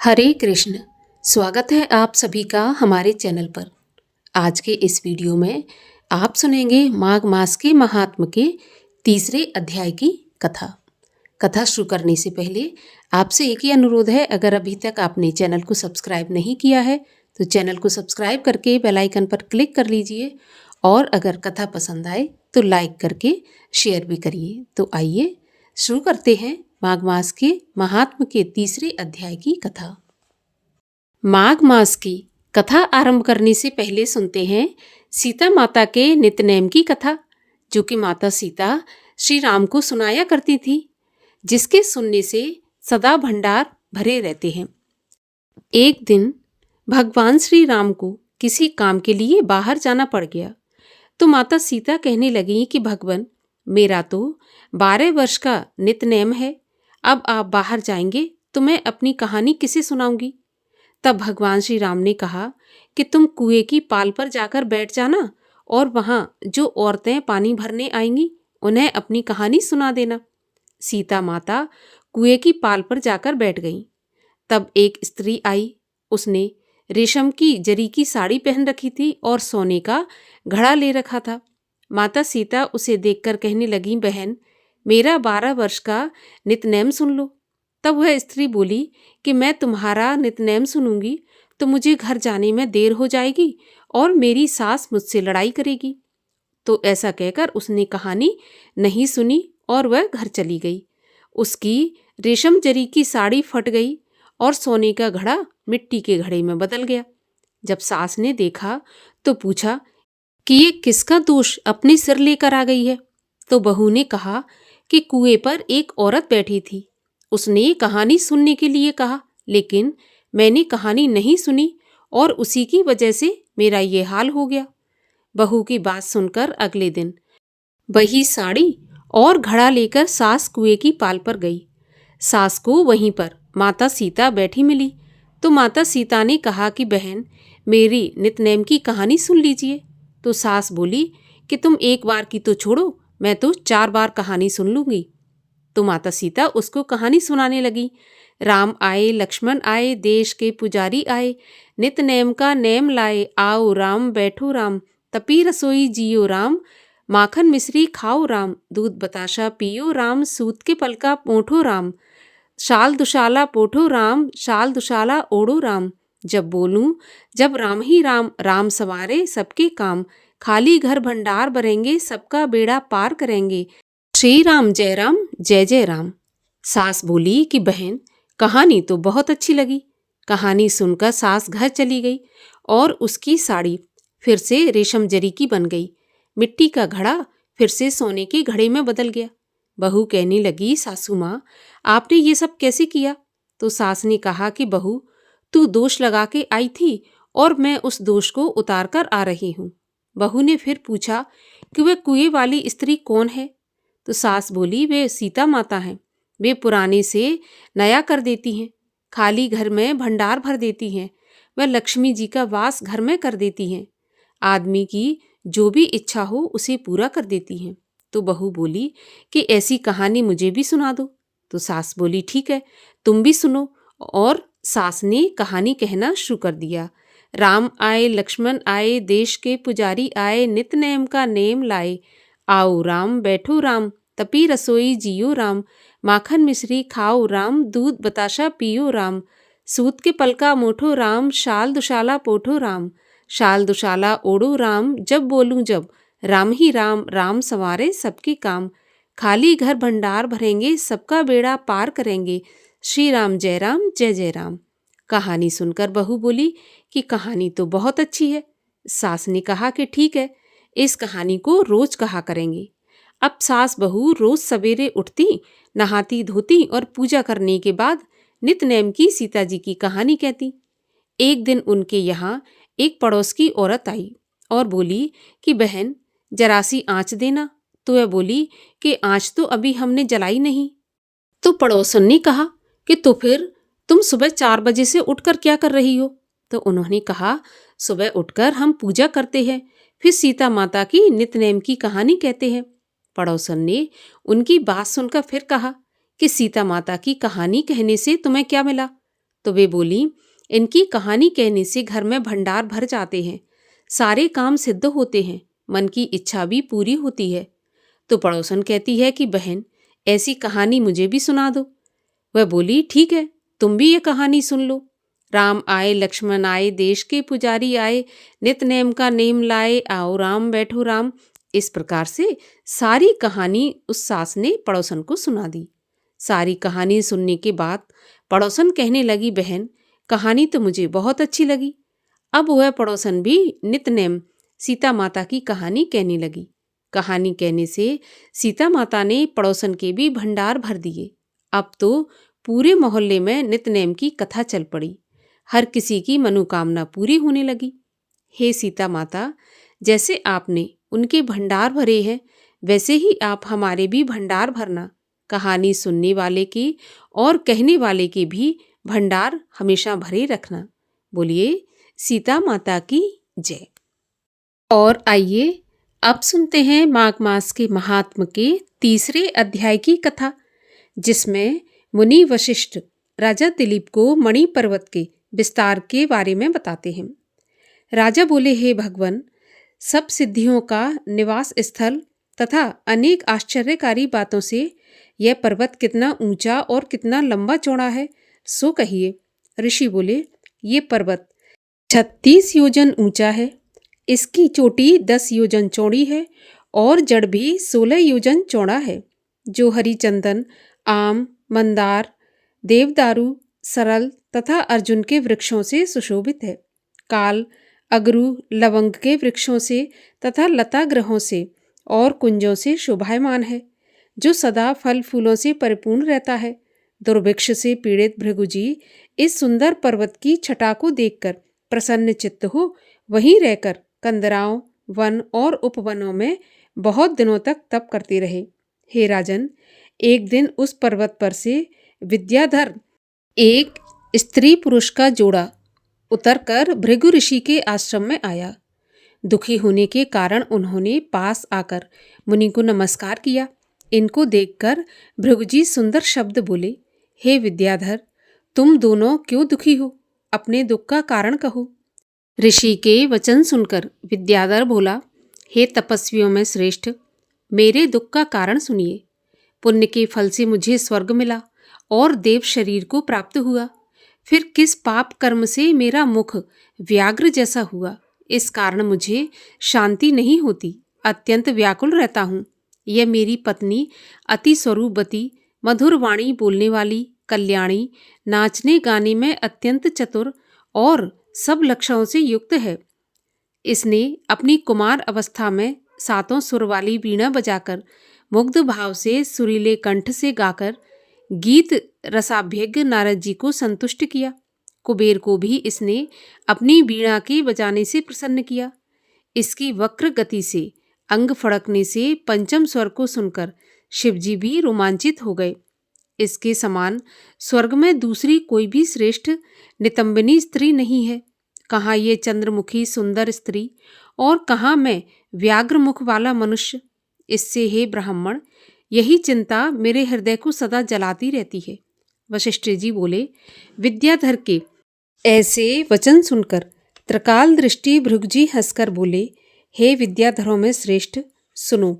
हरे कृष्ण। स्वागत है आप सभी का हमारे चैनल पर। आज के इस वीडियो में आप सुनेंगे माघ मास के महात्म के तीसरे अध्याय की कथा। कथा शुरू करने से पहले आपसे एक ही अनुरोध है, अगर अभी तक आपने चैनल को सब्सक्राइब नहीं किया है तो चैनल को सब्सक्राइब करके बेल आइकन पर क्लिक कर लीजिए और अगर कथा पसंद आए तो लाइक करके शेयर भी करिए। तो आइए शुरू करते हैं माघ मास के महात्म के तीसरे अध्याय की कथा। माघ मास की कथा आरंभ करने से पहले सुनते हैं सीता माता के नित्यनेम की कथा, जो कि माता सीता श्री राम को सुनाया करती थी, जिसके सुनने से सदा भंडार भरे रहते हैं। एक दिन भगवान श्री राम को किसी काम के लिए बाहर जाना पड़ गया, तो माता सीता कहने लगी कि भगवान, मेरा तो 12 वर्ष का नित्यनेम है, अब आप बाहर जाएंगे तो मैं अपनी कहानी किसे सुनाऊंगी। तब भगवान श्री राम ने कहा कि तुम कुएं की पाल पर जाकर बैठ जाना और वहां जो औरतें पानी भरने आएंगी उन्हें अपनी कहानी सुना देना। सीता माता कुएं की पाल पर जाकर बैठ गई। तब एक स्त्री आई। उसने रेशम की जरी की साड़ी पहन रखी थी और सोने का घड़ा ले रखा था। माता सीता उसे देखकर कहने लगी, बहन, मेरा 12 वर्ष का नित्यनेम सुन लो। तब वह स्त्री बोली कि मैं तुम्हारा नित्यनेम सुनूंगी तो मुझे घर जाने में देर हो जाएगी और मेरी सास मुझसे लड़ाई करेगी। तो ऐसा कहकर उसने कहानी नहीं सुनी और वह घर चली गई। उसकी रेशम जरी की साड़ी फट गई और सोने का घड़ा मिट्टी के घड़े में बदल गया। जब सास ने देखा तो पूछा कि ये किसका दोष अपने सिर लेकर आ गई है। तो बहू ने कहा कि कुएं पर एक औरत बैठी थी, उसने कहानी सुनने के लिए कहा, लेकिन मैंने कहानी नहीं सुनी और उसी की वजह से मेरा ये हाल हो गया। बहू की बात सुनकर अगले दिन वही साड़ी और घड़ा लेकर सास कुएं की पाल पर गई। सास को वहीं पर माता सीता बैठी मिली, तो माता सीता ने कहा कि बहन, मेरी नित्यनेम की कहानी सुन लीजिए। तो सास बोली कि तुम एक बार की तो छोड़ो, मैं तो 4 बार कहानी सुन लूंगी। तो माता सीता उसको कहानी सुनाने लगी। राम आए, लक्ष्मण आए, देश के पुजारी आए, नित नेम का नेम लाए, आओ राम बैठो राम, तपी रसोई जियो राम, माखन मिश्री खाओ राम, दूध बताशा पियो राम, सूत के पलका पोंठो राम, शाल दुशाला पोठो राम, शाल दुशाला ओढ़ो राम, जब बोलूं जब राम ही राम, राम सवारे सबके काम, खाली घर भंडार भरेंगे, सबका बेड़ा पार करेंगे, श्री राम जय जय राम। सास बोली कि बहन, कहानी तो बहुत अच्छी लगी। कहानी सुनकर सास घर चली गई और उसकी साड़ी फिर से रेशम जरी की बन गई। मिट्टी का घड़ा फिर से सोने के घड़े में बदल गया। बहू कहने लगी, सासू माँ, आपने ये सब कैसे किया? तो सास ने कहा कि बहू, तू दोष लगा के आई थी और मैं उस दोष को उतार कर आ रही हूँ। बहू ने फिर पूछा कि वह कुएं वाली स्त्री कौन है? तो सास बोली, वे सीता माता हैं। वे पुराने से नया कर देती हैं, खाली घर में भंडार भर देती हैं, वह लक्ष्मी जी का वास घर में कर देती हैं, आदमी की जो भी इच्छा हो उसे पूरा कर देती हैं। तो बहू बोली कि ऐसी कहानी मुझे भी सुना दो। तो सास बोली, ठीक है, तुम भी सुनो। और सास ने कहानी कहना शुरू कर दिया। राम आए, लक्ष्मण आए, देश के पुजारी आए, नित नेम का नेम लाए, आओ राम बैठो राम, तपी रसोई जियो राम, माखन मिश्री खाओ राम, दूध बताशा पियो राम, सूत के पलका मोठो राम, शाल दुशाला पोठो राम, शाल दुशाला ओढ़ो राम, जब बोलूं जब राम ही राम, राम सवारे सबके काम, खाली घर भंडार भरेंगे, सबका बेड़ा पार करेंगे, श्री राम जय जय राम। कहानी सुनकर बहू बोली कि कहानी तो बहुत अच्छी है। सास ने कहा कि ठीक है, इस कहानी को रोज कहा करेंगे। अब सास बहू रोज सवेरे उठती, नहाती धोती और पूजा करने के बाद नित्यनेम की सीता जी की कहानी कहती। एक दिन उनके यहाँ एक पड़ोस की औरत आई और बोली कि बहन, जरा सी आँच देना। तो वह बोली कि आँच तो अभी हमने जलाई नहीं। तो पड़ोसन ने कहा कि तो फिर तुम सुबह 4 बजे से उठकर क्या कर रही हो? तो उन्होंने कहा, सुबह उठकर हम पूजा करते हैं, फिर सीता माता की नित्यनेम की कहानी कहते हैं। पड़ोसन ने उनकी बात सुनकर फिर कहा कि सीता माता की कहानी कहने से तुम्हें क्या मिला? तो वे बोली, इनकी कहानी कहने से घर में भंडार भर जाते हैं, सारे काम सिद्ध होते हैं, मन की इच्छा भी पूरी होती है। तो पड़ोसन कहती है कि बहन, ऐसी कहानी मुझे भी सुना दो। वह बोली, ठीक है, तुम भी ये कहानी सुन लो। राम आए लक्ष्मण आए, देश के पुजारी आए, नित नेम का नेम लाए, आओ राम बैठो राम। इस प्रकार से सारी कहानी उस सास ने पड़ोसन को सुना दी। सारी कहानी सुनने के बाद पड़ोसन कहने लगी, बहन, कहानी तो मुझे बहुत अच्छी लगी। अब वह पड़ोसन भी नित नेम सीता माता की कहानी कहने लगी। कहानी कहने से सीता माता ने पड़ोसन के भी भंडार भर दिए। अब तो पूरे मोहल्ले में नितनेम की कथा चल पड़ी। हर किसी की मनोकामना पूरी होने लगी। हे सीता माता, जैसे आपने उनके भंडार भरे हैं, वैसे ही आप हमारे भी भंडार भरना। कहानी सुनने वाले के और कहने वाले के भी भंडार हमेशा भरे रखना। बोलिए सीता माता की जय। और आइए अब सुनते हैं माघ मास के महात्म के तीसरे अध्याय की कथा, जिसमें मुनि वशिष्ठ राजा दिलीप को मणि पर्वत के विस्तार के बारे में बताते हैं। राजा बोले, हे भगवान, सब सिद्धियों का निवास स्थल तथा अनेक आश्चर्यकारी बातों से यह पर्वत कितना ऊंचा और कितना लंबा चौड़ा है, सो कहिए। ऋषि बोले, ये पर्वत 36 योजन ऊंचा है, इसकी चोटी 10 योजन चौड़ी है और जड़ भी 16 योजन चौड़ा है, जो हरिचंदन, आम, मंदार, देवदारू, सरल तथा अर्जुन के वृक्षों से सुशोभित है। काल, अगरू, लवंग के वृक्षों से तथा लता ग्रहों से और कुंजों से शोभायमान है, जो सदा फल फूलों से परिपूर्ण रहता है। दुर्भिक्ष से पीड़ित भृगुजी इस सुंदर पर्वत की छटा को देखकर प्रसन्न चित्त हो वहीं रहकर कंदराओं, वन और उपवनों में बहुत दिनों तक तप करते रहे। हे राजन, एक दिन उस पर्वत पर से विद्याधर एक स्त्री पुरुष का जोड़ा उतरकर भृगु ऋषि के आश्रम में आया। दुखी होने के कारण उन्होंने पास आकर मुनि को नमस्कार किया। इनको देखकर भृगुजी सुंदर शब्द बोले, हे विद्याधर, तुम दोनों क्यों दुखी हो? अपने दुख का कारण कहो। ऋषि के वचन सुनकर विद्याधर बोला, हे तपस्वियों में श्रेष्ठ, मेरे दुख का कारण सुनिए। पुण्य के फल से मुझे स्वर्ग मिला और देव शरीर को प्राप्त हुआ। फिर किस पाप कर्म से मेरा मुख व्याघ्र जैसा हुआ, इस कारण मुझे शांति नहीं होती, अत्यंत व्याकुल रहता हूँ। यह मेरी पत्नी अति स्वरूपवती, मधुर वाणी बोलने वाली, कल्याणी, नाचने गाने में अत्यंत चतुर और सब लक्षणों से युक्त है। इसने अपनी कुमार अवस्था में 7 सुर वाली वीणा बजाकर मुग्ध भाव से सुरीले कंठ से गाकर गीत रसाभ्यज्ञ नारद जी को संतुष्ट किया। कुबेर को भी इसने अपनी वीणा के बजाने से प्रसन्न किया। इसकी वक्र गति से अंग फड़कने से पंचम स्वर को सुनकर शिवजी भी रोमांचित हो गए। इसके समान स्वर्ग में दूसरी कोई भी श्रेष्ठ नितंबिनी स्त्री नहीं है। कहाँ ये चंद्रमुखी सुंदर स्त्री और कहाँ मैं व्याघ्र मुख वाला मनुष्य। इससे हे ब्राह्मण, यही चिंता मेरे हृदय को सदा जलाती रहती है। वशिष्ठ जी बोले, विद्याधर के ऐसे वचन सुनकर त्रिकाल दृष्टि भृगुजी हंसकर बोले, हे विद्याधरों में श्रेष्ठ, सुनो।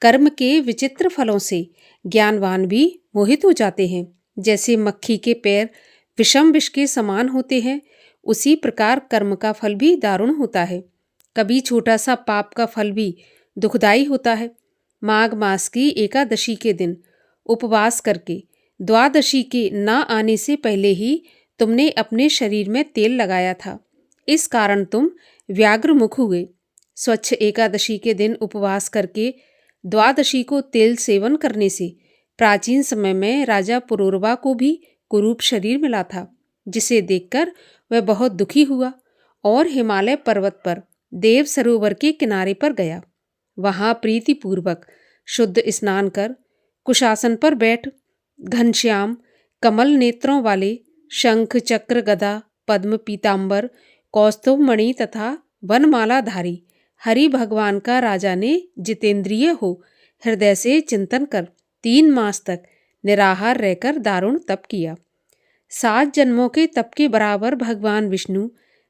कर्म के विचित्र फलों से ज्ञानवान भी मोहित हो जाते हैं। जैसे मक्खी के पैर विषम विष के समान होते हैं, उसी प्रकार कर्म का फल भी दारुण होता है। कभी छोटा सा पाप का फल भी दुखदाई होता है। माघ मास की एकादशी के दिन उपवास करके द्वादशी के न आने से पहले ही तुमने अपने शरीर में तेल लगाया था, इस कारण तुम व्याघ्र मुख हुए। स्वच्छ एकादशी के दिन उपवास करके द्वादशी को तेल सेवन करने से प्राचीन समय में राजा पुरूरवा को भी कुरूप शरीर मिला था, जिसे देखकर वह बहुत दुखी हुआ और हिमालय पर्वत पर देव सरोवर के किनारे पर गया। वहां प्रीतिपूर्वक शुद्ध स्नान कर कुशासन पर बैठ घनश्याम कमल नेत्रों वाले शंख चक्र गदा पद्म पीतांबर कौस्तुभ मणि तथा वनमालाधारी हरि भगवान का राजा ने जितेंद्रिय हो हृदय से चिंतन कर 3 मास तक निराहार रहकर दारुण तप किया। 7 जन्मों के तप के बराबर भगवान विष्णु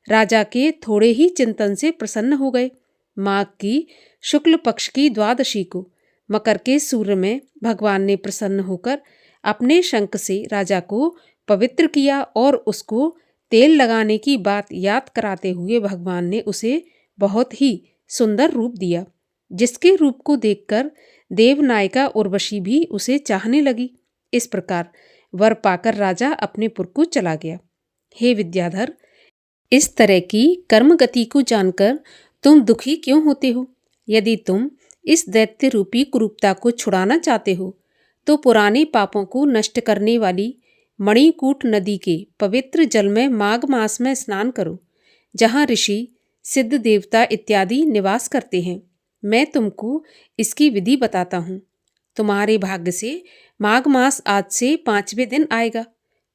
राजा के थोड़े ही चिंतन से प्रसन्न हो गए। माघ की शुक्ल पक्ष की द्वादशी को मकर के सूर्य में भगवान ने प्रसन्न होकर अपने शंख से राजा को पवित्र किया और उसको तेल लगाने की बात याद कराते हुए भगवान ने उसे बहुत ही सुंदर रूप दिया, जिसके रूप को देखकर देवनायिका उर्वशी भी उसे चाहने लगी। इस प्रकार वर पाकर राजा अपने पुर को चला गया। हे विद्याधर, इस तरह की कर्म गति को जानकर तुम दुखी क्यों होते हो? यदि तुम इस दैत्य रूपी कुरूपता को छुड़ाना चाहते हो तो पुराने पापों को नष्ट करने वाली मणिकूट नदी के पवित्र जल में माघ मास में स्नान करो, जहाँ ऋषि, सिद्ध देवता इत्यादि निवास करते हैं। मैं तुमको इसकी विधि बताता हूँ। तुम्हारे भाग्य से माघ मास आज से 5वें दिन आएगा।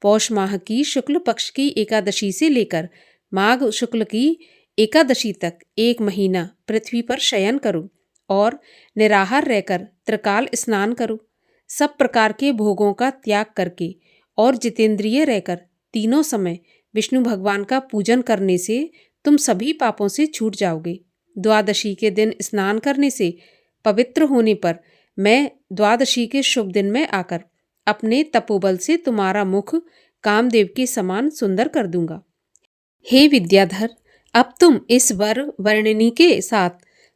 पौष माह की शुक्ल पक्ष की एकादशी से लेकर माघ शुक्ल की एकादशी तक 1 महीना पृथ्वी पर शयन करो और निराहार रहकर त्रिकाल स्नान करो। सब प्रकार के भोगों का त्याग करके और जितेंद्रिय रहकर तीनों समय विष्णु भगवान का पूजन करने से तुम सभी पापों से छूट जाओगे। द्वादशी के दिन स्नान करने से पवित्र होने पर मैं द्वादशी के शुभ दिन में आकर अपने तपोबल से तुम्हारा मुख कामदेव के समान सुंदर कर दूंगा। हे विद्याधर, अब तुम इस वर वर्णिनी के साथ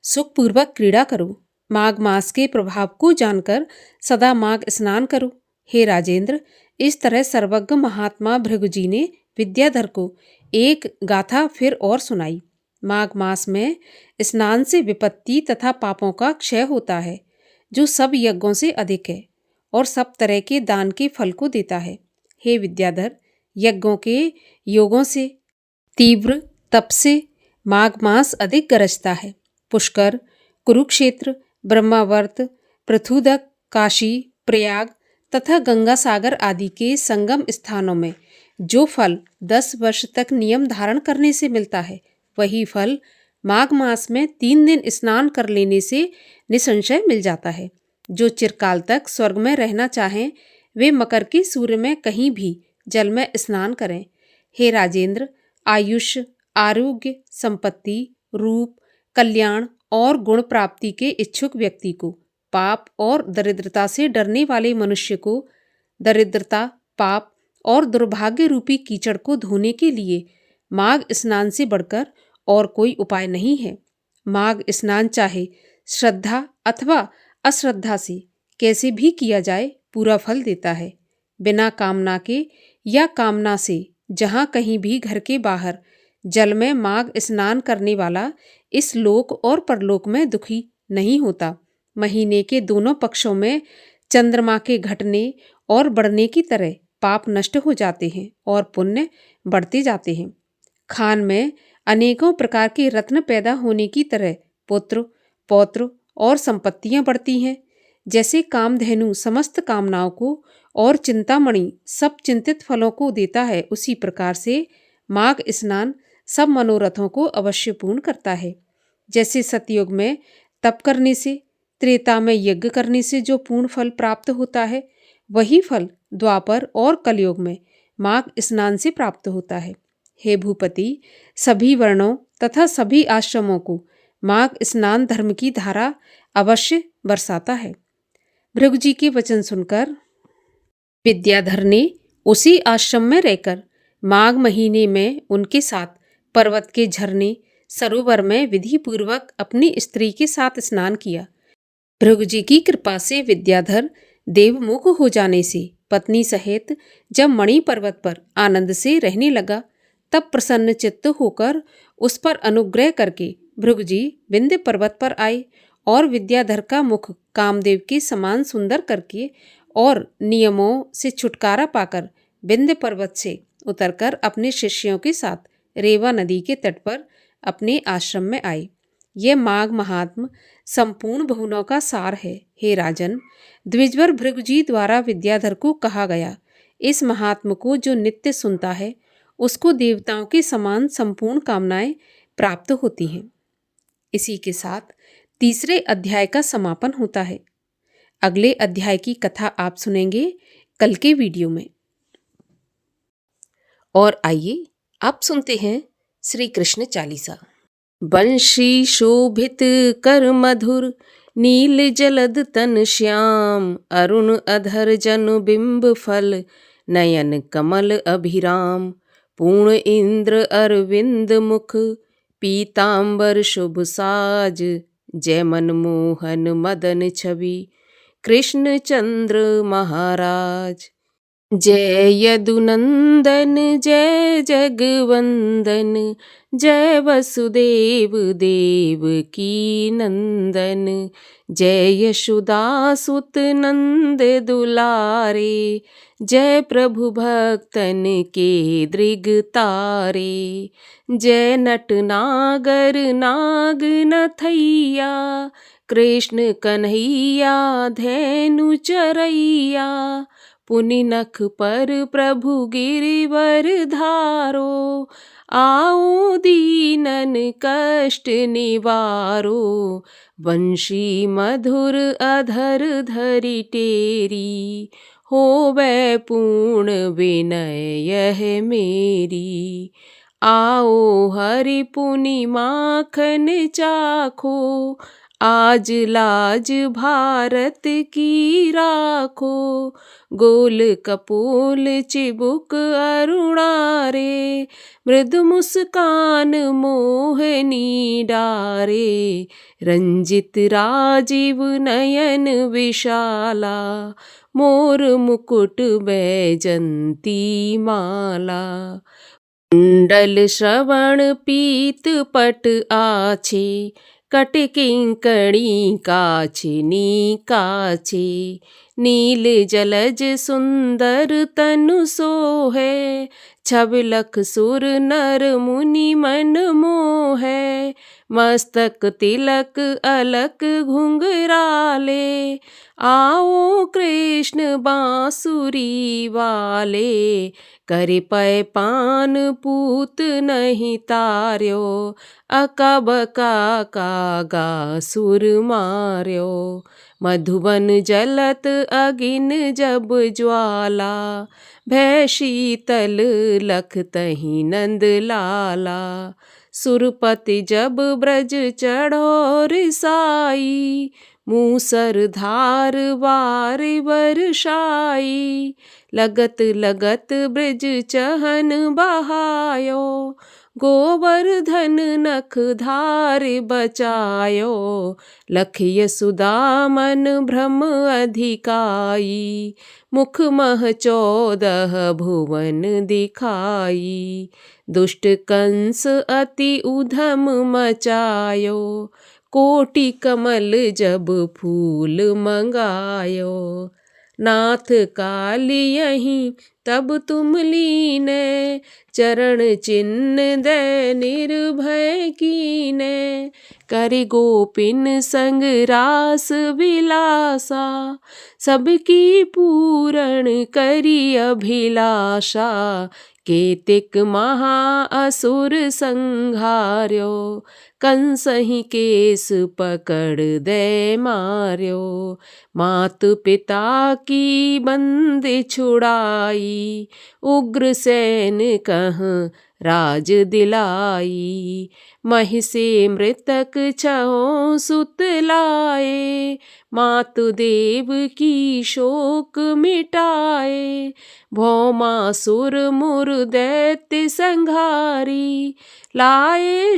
सुखपूर्वक क्रीड़ा करो। माघ मास के प्रभाव को जानकर सदा माघ स्नान करो। हे राजेंद्र, इस तरह सर्वज्ञ महात्मा भृगु ने विद्याधर को एक गाथा फिर और सुनाई। माघ मास में स्नान से विपत्ति तथा पापों का क्षय होता है, जो सब यज्ञों से अधिक है और सब तरह के दान के फल को देता है। हे विद्याधर, यज्ञों के योगों से, तीव्र तप से माघ मास अधिक गरजता है। पुष्कर, कुरुक्षेत्र, ब्रह्मावर्त, पृथुदक, काशी, प्रयाग तथा गंगा सागर आदि के संगम स्थानों में जो फल 10 वर्ष तक नियम धारण करने से मिलता है, वही फल माघ मास में 3 दिन स्नान कर लेने से निसंशय मिल जाता है। जो चिरकाल तक स्वर्ग में रहना चाहें, वे मकर के सूर्य में कहीं भी जल में स्नान करें। हे राजेंद्र, आयुष, आरोग्य, संपत्ति, रूप, कल्याण और गुण प्राप्ति के इच्छुक व्यक्ति को, पाप और दरिद्रता से डरने वाले मनुष्य को दरिद्रता, पाप और दुर्भाग्य रूपी कीचड़ को धोने के लिए माघ स्नान से बढ़कर और कोई उपाय नहीं है। माघ स्नान चाहे श्रद्धा अथवा अश्रद्धा से कैसे भी किया जाए, पूरा फल देता है। बिना कामना के या कामना से जहाँ कहीं भी घर के बाहर जल में माघ स्नान करने वाला इस लोक और परलोक में दुखी नहीं होता। महीने के दोनों पक्षों में चंद्रमा के घटने और बढ़ने की तरह पाप नष्ट हो जाते हैं और पुण्य बढ़ते जाते हैं। खान में अनेकों प्रकार के रत्न पैदा होने की तरह पुत्र, पौत्र और संपत्तियां बढ़ती हैं। जैसे कामधेनु समस्त कामनाओं को और चिंतामणि सब चिंतित फलों को देता है, उसी प्रकार से माघ स्नान सब मनोरथों को अवश्य पूर्ण करता है। जैसे सतयुग में तप करने से, त्रेता में यज्ञ करने से जो पूर्ण फल प्राप्त होता है, वही फल द्वापर और कलयुग में माघ स्नान से प्राप्त होता है। हे भूपति, सभी वर्णों तथा सभी आश्रमों को माघ स्नान धर्म की धारा अवश्य बरसाता है। भृगु जी के वचन सुनकर विद्याधर ने उसी आश्रम में रहकर माघ महीने में उनके साथ पर्वत के झरने सरोवर में विधि पूर्वक अपनी स्त्री के साथ स्नान किया। भृगु जी की कृपा से विद्याधर देवमुख हो जाने से पत्नी सहित जब मणि पर्वत पर आनंद से रहने लगा, तब प्रसन्न चित्त होकर उस पर अनुग्रह करके भृगु जी विंध्य पर्वत पर आए और विद्याधर का मुख कामदेव के समान सुंदर करके और नियमों से छुटकारा पाकर विंध्य पर्वत से उतरकर अपने शिष्यों के साथ रेवा नदी के तट पर अपने आश्रम में आए। यह माघ महात्म संपूर्ण भुवनों का सार है। हे राजन, द्विजवर भृगु जी द्वारा विद्याधर को कहा गया, इस महात्म को जो नित्य सुनता है, उसको देवताओं के समान संपूर्ण कामनाएं प्राप्त होती हैं। इसी के साथ तीसरे अध्याय का समापन होता है। अगले अध्याय की कथा आप सुनेंगे कल के वीडियो में। और आइए आप सुनते हैं श्री कृष्ण चालीसा। बंशी शोभित कर मधुर, नील जलद तन श्याम, अरुण अधर जन बिंब फल, नयन कमल अभिराम। पूर्ण इंद्र अरविंद मुख, पीतांबर शुभ साज, जय मनमोहन मदन छवि, कृष्ण चंद्र महाराज। जय यदुनंदन जय जगवंदन, जय वसुदेव देव की नंदन, जय यशोदासुत नंद दुलारे, जय प्रभु भक्तन के दृग तारे। जय नट नागर नाग नथैया, कृष्ण कन्हैया धेनु चरैया। पुनि नख पर प्रभु गिरिवर धारो, आओ दीनन कष्ट निवारो। बंशी मधुर अधर धरि टेरी, होवै पूर्ण विनय यह मेरी। आओ हरि पुनि माखन चाखो, आज लाज भारत की राखो। गोल कपोल चिबुक अरुणारे, मृदु मुस्कान मोहनी डारे। रंजित राजीव नयन विशाला, मोर मुकुट बैजंती माला। कुंडल श्रवण पीत पट आछे, कट किंकणी काछिनी काछे। नील जलज सुंदर तनु सोहे, छब लख सुर नर मुनि मन मोहे। मस्तक तिलक अलक घुंघराले, आओ कृष्ण बांसुरी वाले। करे पै पान पूत नहीं तार्यो, अकबका कागा सुर मार्यो। मधुबन जलत अगिन जब ज्वाला, भय शीतल लख तहि नंद लाला। सुरपति जब ब्रज चढ़ो रिसाई, मूसर धार वार बरसाई। लगत लगत ब्रज चहन बहायो, गोवर्धन नख धार बचायो। लख यशोदामन भ्रम अधिकाई, मुख मह 14 भुवन दिखाई। दुष्ट कंस अति उधम मचायो, कोटि कमल जब फूल मंगायो। नाथ काल यहीं तब तुम लीने, चरण चिन्ह दे निर्भय कीने। करि गोपिन संग रास विलासा, सबकी पूरण करि अभिलाषा। केतिक महा असुर संहार्यो, कंसहि केस पकड़ दे मार्यो। मात पिता की बंदी छुड़ाई, उग्रसेन कहाँ राज दिलाई। महि से मृतक छहों सुत लाए, मातु देव की शोक मिटाए। भौमासुर मुर दैत्य संघारी, लाए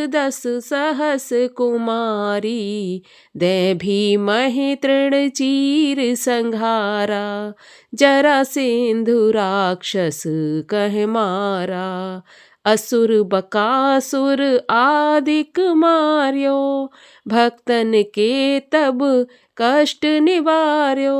10 सहस कुमारी। दे भीमहि तृण चीर संघारा, जरासेंधु राक्षस कह मारा। असुर बकासुर आदिक मार्यो, भक्तन के तब कष्ट निवार्यो।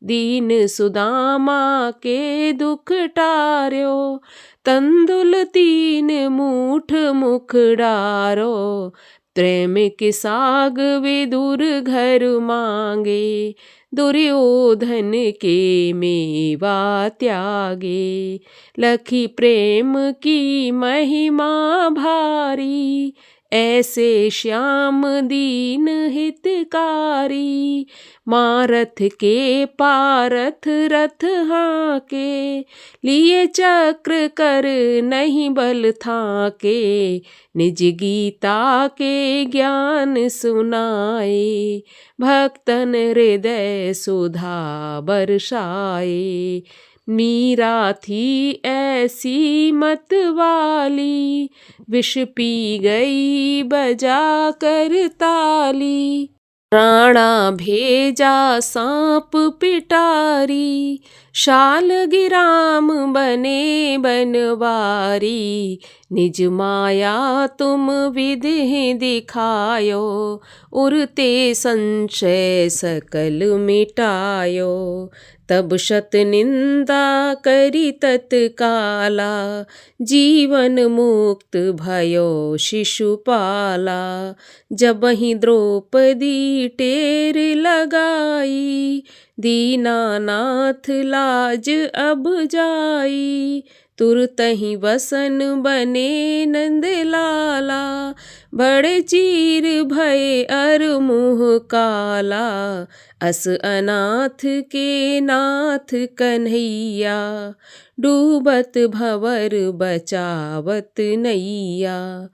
दीन सुदामा के दुख टार्यो, तंदुल 3 मूठ मुख डारो। त्रैमिक साग विदुर घर मांगे, दुर्योधन के मेवा त्यागे। लखी प्रेम की महिमा भारी, ऐसे श्याम दीन हितकारी। मारथ के पारथ रथ हाके, लिए चक्र कर नहीं बल थाके। निज गीता के ज्ञान सुनाए, भक्तन हृदय सुधा बरसाए। मीरा थी ऐसी मत वाली, विष पी गई बजा कर ताली। राणा भेजा सांप पिटारी, शालग्राम बने बनवारी। निज माया तुम विधि दिखायो, उरते संशय सकल मिटायो। तब शत निंदा करी तत्काला, जीवन मुक्त भयो शिशुपाला। जबहि द्रौपदी टेर लगाई, दीनानाथ लाज अब जाई। तुरतहि वसन बने नंद लाला, बड़े चीर भय अर मुँह काला। अस अनाथ के नाथ कन्हैया, डूबत भंवर बचावत नैया।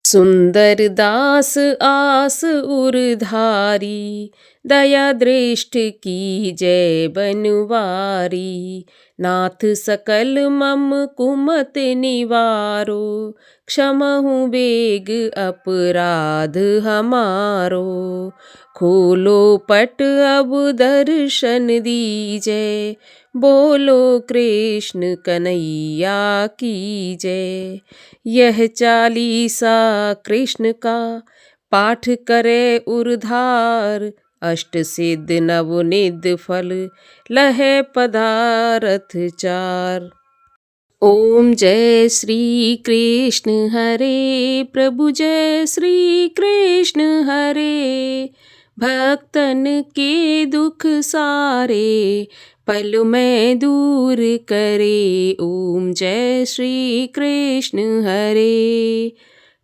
सुंदर दास आस उरधारी, दया दृष्ट की जय बनवारी। नाथ सकल मम कुमत निवारो, क्षमहु बेग अपराध हमारो। खोलो पट अब दर्शन दीजै, बोलो कृष्ण कन्हैया की जय। यह चालीसा कृष्ण का पाठ करे उरधार, अष्ट सिद्ध नवनिध फल लहै पदारथ चार। ओम जय श्री कृष्ण हरे, प्रभु जय श्री कृष्ण हरे। भक्तन के दुख सारे, पल में दूर करे। ओम जय श्री कृष्ण हरे।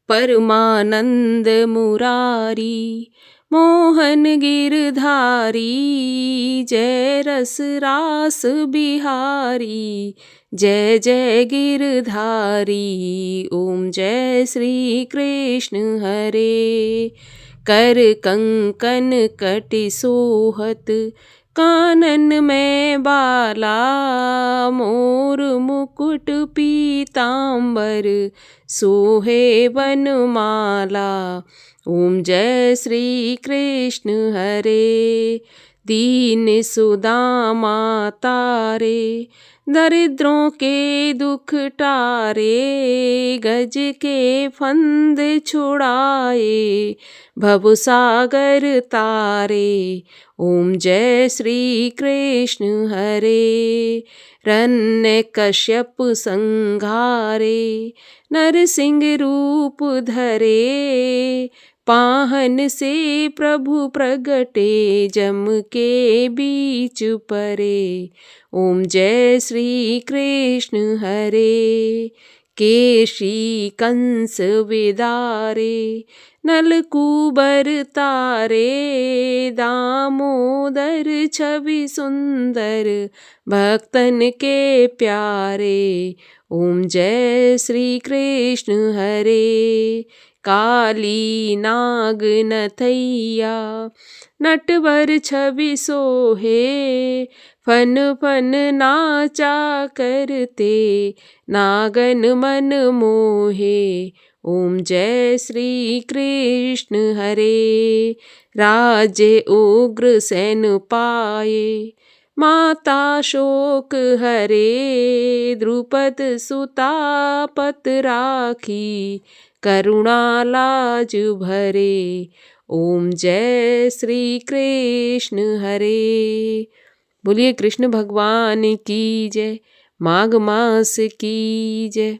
परमानंद मुरारी, मोहन गिरधारी। जय रस रास बिहारी, जय जय गिरधारी। ओम जय श्री कृष्ण हरे। कर कंकन कटि सोहत, कानन में बाला। मोर मुकुट पीतांबर, सोहे वनमाला। ओम जय श्री कृष्ण हरे। दीन सुदामा तारे, दरिद्रों के दुख टारे। गज के फंद छुड़ाए, भवसागर तारे। ओम जय श्री कृष्ण हरे। हिरण्यकश्यप संहारे, नरसिंह रूप धरे। पाहन से प्रभु प्रगटे, जम के बीच परे। ओम जय श्री कृष्ण हरे। केशी कंस विदारे, नलकूबर तारे। दामोदर छवि सुंदर, भक्तन के प्यारे। ओम जय श्री कृष्ण हरे। काली नाग नथैया, नटवर छवि सोहे। फन फन नाचा करते, नागन मन मोहे। ओम जय श्री कृष्ण हरे। राजे उग्र सैन पाए, माता शोक हरे। द्रुपद सुता पत राखी, करुणा लाज भरे। ओम जय श्री कृष्ण हरे। बोलिए कृष्ण भगवान की जय। माघ मास की जय।